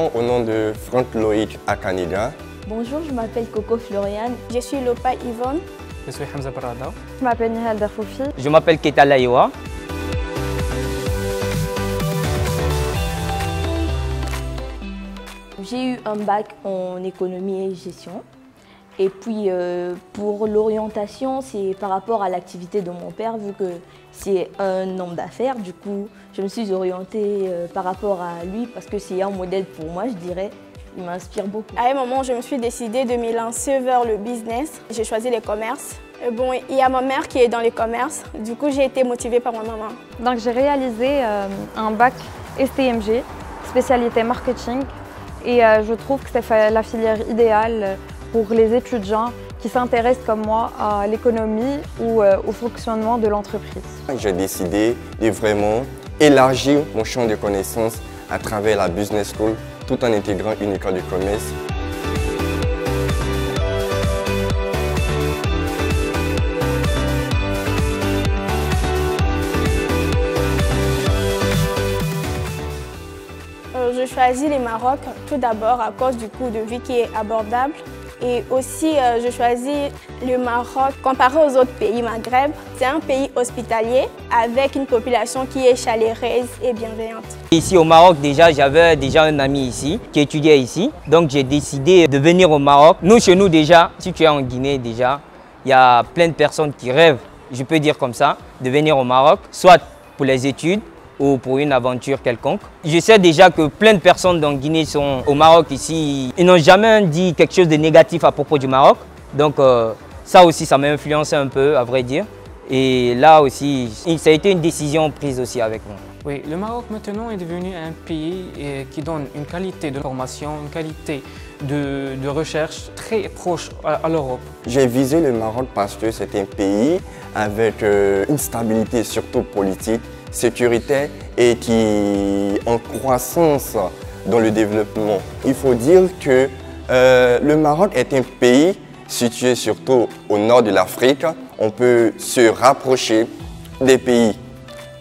présentation au nom de Franck Loïc Akanida. Bonjour, je m'appelle Coco Floriane. Je suis Lopa Yvonne. Je suis Hamza Barada. Je m'appelle Nihal Darfoufi. Je m'appelle Keta Laïwa. J'ai eu un bac en économie et gestion. Et puis pour l'orientation, c'est par rapport à l'activité de mon père, vu que c'est un homme d'affaires. Du coup, je me suis orientée par rapport à lui parce que c'est un modèle pour moi, je dirais. Il m'inspire beaucoup. À un moment, je me suis décidée de me lancer vers le business. J'ai choisi les commerces. Bon, il y a ma mère qui est dans les commerces. Du coup, j'ai été motivée par ma maman. Donc j'ai réalisé un bac STMG, spécialité marketing. Et je trouve que c'est la filière idéale pour les étudiants qui s'intéressent comme moi à l'économie ou au fonctionnement de l'entreprise. J'ai décidé de vraiment élargir mon champ de connaissances à travers la Business School tout en intégrant une école de commerce. Je choisis le Maroc tout d'abord à cause du coût de vie qui est abordable. Et aussi, je choisis le Maroc comparé aux autres pays Maghreb. C'est un pays hospitalier avec une population qui est chaleureuse et bienveillante. Ici au Maroc, j'avais déjà un ami ici qui étudiait ici. Donc j'ai décidé de venir au Maroc. Nous, chez nous déjà, si tu es en Guinée déjà, il y a plein de personnes qui rêvent, je peux dire comme ça, de venir au Maroc, soit pour les études, ou pour une aventure quelconque. Je sais déjà que plein de personnes dans Guinée sont au Maroc ici. Ils n'ont jamais dit quelque chose de négatif à propos du Maroc. Donc ça aussi, ça m'a influencé un peu, à vrai dire. Et là aussi, ça a été une décision prise aussi avec moi. Oui, le Maroc maintenant est devenu un pays qui donne une qualité de formation, une qualité de recherche très proche à l'Europe. J'ai visé le Maroc parce que c'est un pays avec une stabilité surtout politique, sécuritaire et qui est en croissance dans le développement. Il faut dire que le Maroc est un pays situé surtout au nord de l'Afrique. On peut se rapprocher des pays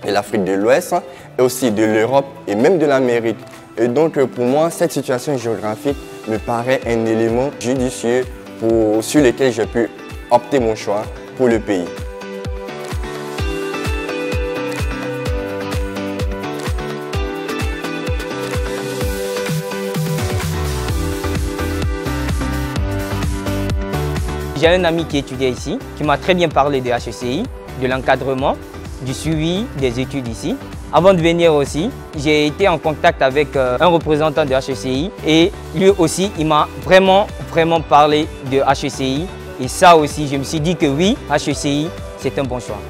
de l'Afrique de l'Ouest et aussi de l'Europe et même de l'Amérique. Et donc pour moi, cette situation géographique me paraît un élément judicieux sur lequel j'ai pu opter mon choix pour le pays. J'ai un ami qui étudiait ici, qui m'a très bien parlé de HECI, de l'encadrement, du suivi des études ici. Avant de venir aussi, j'ai été en contact avec un représentant de HECI et lui aussi, il m'a vraiment parlé de HECI. Et ça aussi, je me suis dit que oui, HECI, c'est un bon choix.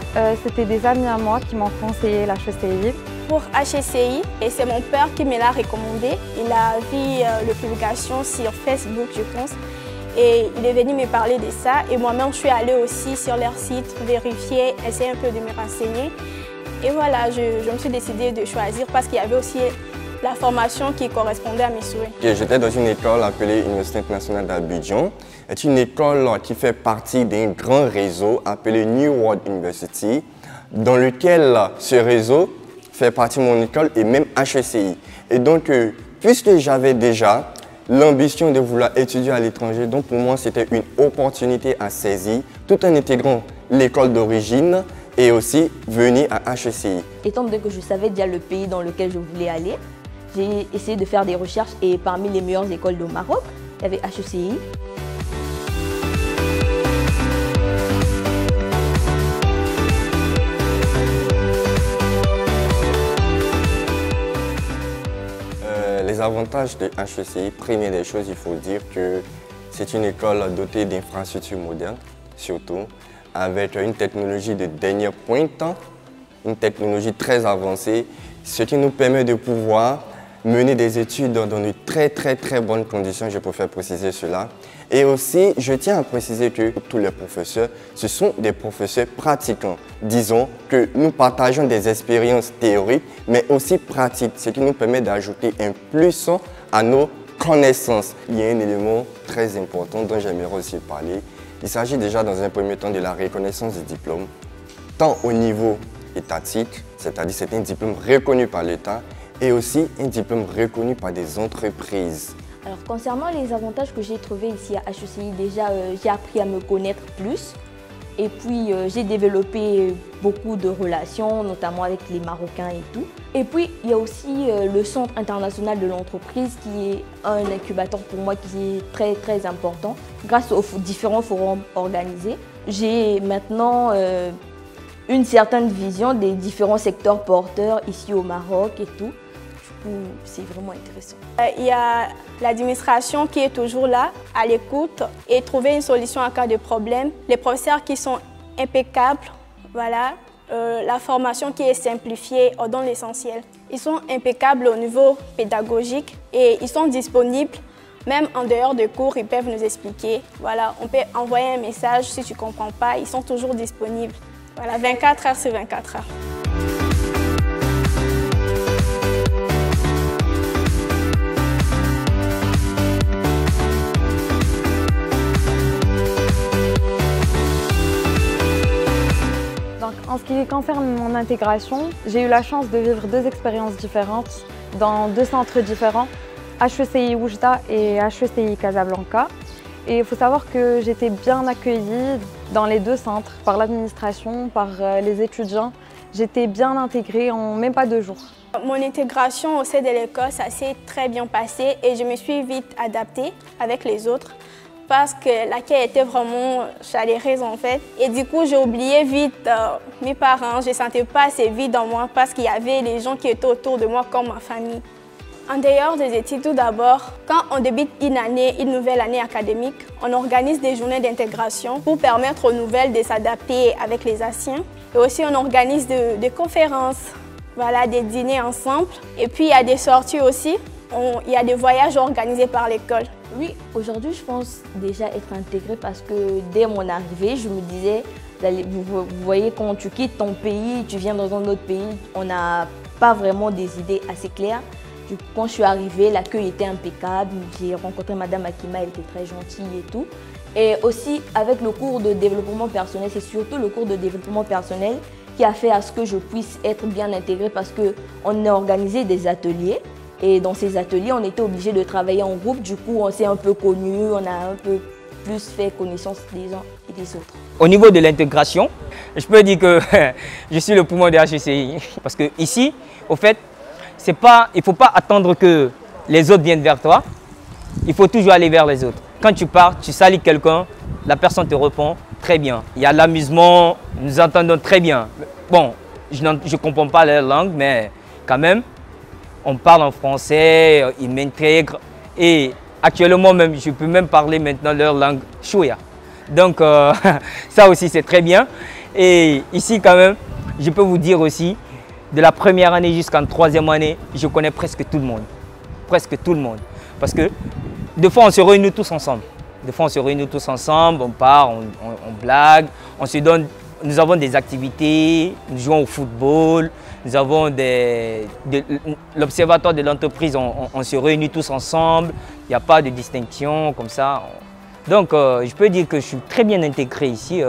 C'était des amis à moi qui m'ont conseillé l'HECI. Pour HECI, et c'est mon père qui me l'a recommandé. Il a vu les publications sur Facebook, je pense. Et il est venu me parler de ça et moi-même je suis allée aussi sur leur site vérifier, essayer un peu de me renseigner. Et voilà, je me suis décidée de choisir parce qu'il y avait aussi la formation qui correspondait à mes souhaits. J'étais dans une école appelée Université internationale d'Abidjan. C'est une école qui fait partie d'un grand réseau appelé New World University, dans lequel ce réseau fait partie de mon école et même HECI. Et donc, puisque j'avais déjà l'ambition de vouloir étudier à l'étranger, donc pour moi c'était une opportunité à saisir, tout en intégrant l'école d'origine et aussi venir à HECI. Étant donné que je savais déjà le pays dans lequel je voulais aller, j'ai essayé de faire des recherches et parmi les meilleures écoles au Maroc, il y avait HECI. Les avantages de HECI, première des choses, il faut dire que c'est une école dotée d'infrastructures modernes, surtout, avec une technologie de dernière pointe, une technologie très avancée, ce qui nous permet de pouvoir mener des études dans de très bonnes conditions, je préfère préciser cela. Et aussi, je tiens à préciser que tous les professeurs, ce sont des professeurs pratiquants. Disons que nous partageons des expériences théoriques, mais aussi pratiques, ce qui nous permet d'ajouter un plus à nos connaissances. Il y a un élément très important dont j'aimerais aussi parler. Il s'agit déjà dans un premier temps de la reconnaissance des diplômes, tant au niveau étatique, c'est-à-dire c'est un diplôme reconnu par l'État, et aussi un diplôme reconnu par des entreprises. Alors concernant les avantages que j'ai trouvés ici à HECI, déjà j'ai appris à me connaître plus et puis j'ai développé beaucoup de relations, notamment avec les Marocains et tout. Et puis il y a aussi le Centre international de l'entreprise qui est un incubateur pour moi qui est très très important. Grâce aux différents forums organisés, j'ai maintenant une certaine vision des différents secteurs porteurs ici au Maroc et tout. C'est vraiment intéressant. Il y a l'administration qui est toujours là, à l'écoute et trouver une solution en cas de problème. Les professeurs qui sont impeccables, voilà. La formation qui est simplifiée dans l'essentiel. Ils sont impeccables au niveau pédagogique et ils sont disponibles. Même en dehors de cours, ils peuvent nous expliquer. Voilà, on peut envoyer un message si tu ne comprends pas. Ils sont toujours disponibles. Voilà, 24 heures sur 24 heures. En ce qui concerne mon intégration, j'ai eu la chance de vivre deux expériences différentes dans deux centres différents, HECI Oujda et HECI Casablanca. Et il faut savoir que j'étais bien accueillie dans les deux centres, par l'administration, par les étudiants. J'étais bien intégrée en même pas 2 jours. Mon intégration au sein de l'école, ça s'est très bien passé et je me suis vite adaptée avec les autres, parce que l'accueil était vraiment chaleureux en fait. Et du coup, j'ai oublié vite mes parents. Je ne sentais pas assez vite dans moi parce qu'il y avait les gens qui étaient autour de moi comme ma famille. En dehors des études, tout d'abord, quand on débute une nouvelle année académique, on organise des journées d'intégration pour permettre aux nouvelles de s'adapter avec les anciens. Et aussi, on organise des conférences, voilà, des dîners ensemble. Et puis, il y a des sorties aussi. Il y a des voyages organisés par l'école. Oui, aujourd'hui, je pense déjà être intégrée parce que dès mon arrivée, je me disais, vous voyez, quand tu quittes ton pays, tu viens dans un autre pays, on n'a pas vraiment des idées assez claires. Du coup, quand je suis arrivée, l'accueil était impeccable. J'ai rencontré Madame Akima, elle était très gentille et tout. Et aussi, avec le cours de développement personnel, c'est surtout le cours de développement personnel qui a fait à ce que je puisse être bien intégrée parce qu'on a organisé des ateliers. Et dans ces ateliers, on était obligé de travailler en groupe. Du coup, on s'est un peu connus, on a un peu plus fait connaissance des uns et des autres. Au niveau de l'intégration, je peux dire que je suis le poumon de HECI. Parce que ici, au fait, il ne faut pas attendre que les autres viennent vers toi. Il faut toujours aller vers les autres. Quand tu pars, tu salues quelqu'un, la personne te répond très bien. Il y a l'amusement, nous entendons très bien. Bon, je ne comprends pas leur langue, mais quand même, on parle en français, ils m'intègrent. Et actuellement, même, je peux même parler maintenant leur langue Choya. Donc, ça aussi, c'est très bien. Et ici, quand même, je peux vous dire aussi, de la première année jusqu'en 3e année, je connais presque tout le monde. Presque tout le monde. Parce que des fois, on se réunit tous ensemble. Des fois, on se réunit tous ensemble, on part, on blague, on se donne. Nous avons des activités, nous jouons au football, nous avons l'observatoire de l'entreprise, on se réunit tous ensemble, il n'y a pas de distinction comme ça. Donc, je peux dire que je suis très bien intégré ici.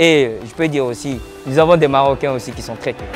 Et je peux dire aussi, nous avons des Marocains aussi qui sont très cool.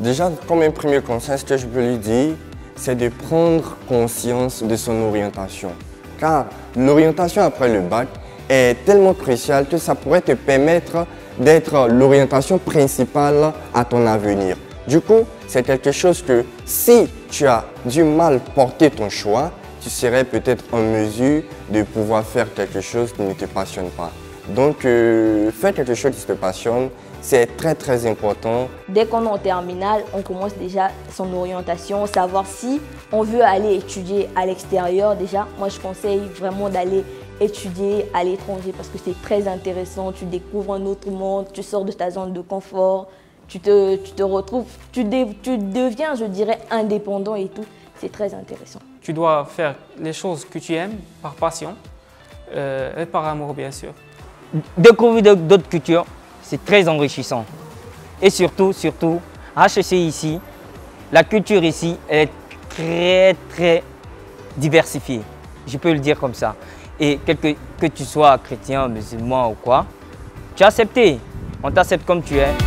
Déjà, comme un premier conseil, ce que je peux lui dire, c'est de prendre conscience de son orientation. Car l'orientation après le bac est tellement cruciale que ça pourrait te permettre d'être l'orientation principale à ton avenir. Du coup, c'est quelque chose que si tu as du mal à porter ton choix, tu serais peut-être en mesure de pouvoir faire quelque chose qui ne te passionne pas. Donc, faire quelque chose qui te passionne, c'est très très important. Dès qu'on est en terminale, on commence déjà son orientation, savoir si on veut aller étudier à l'extérieur. Déjà, moi je conseille vraiment d'aller étudier à l'étranger parce que c'est très intéressant. Tu découvres un autre monde, tu sors de ta zone de confort, tu te retrouves, tu deviens, je dirais, indépendant et tout. C'est très intéressant. Tu dois faire les choses que tu aimes par passion et par amour, bien sûr. Découvrir d'autres cultures, c'est très enrichissant. Et surtout, HEC ici, la culture ici est très diversifiée. Je peux le dire comme ça. Et que tu sois chrétien, musulman ou quoi, tu es accepté. On t'accepte comme tu es.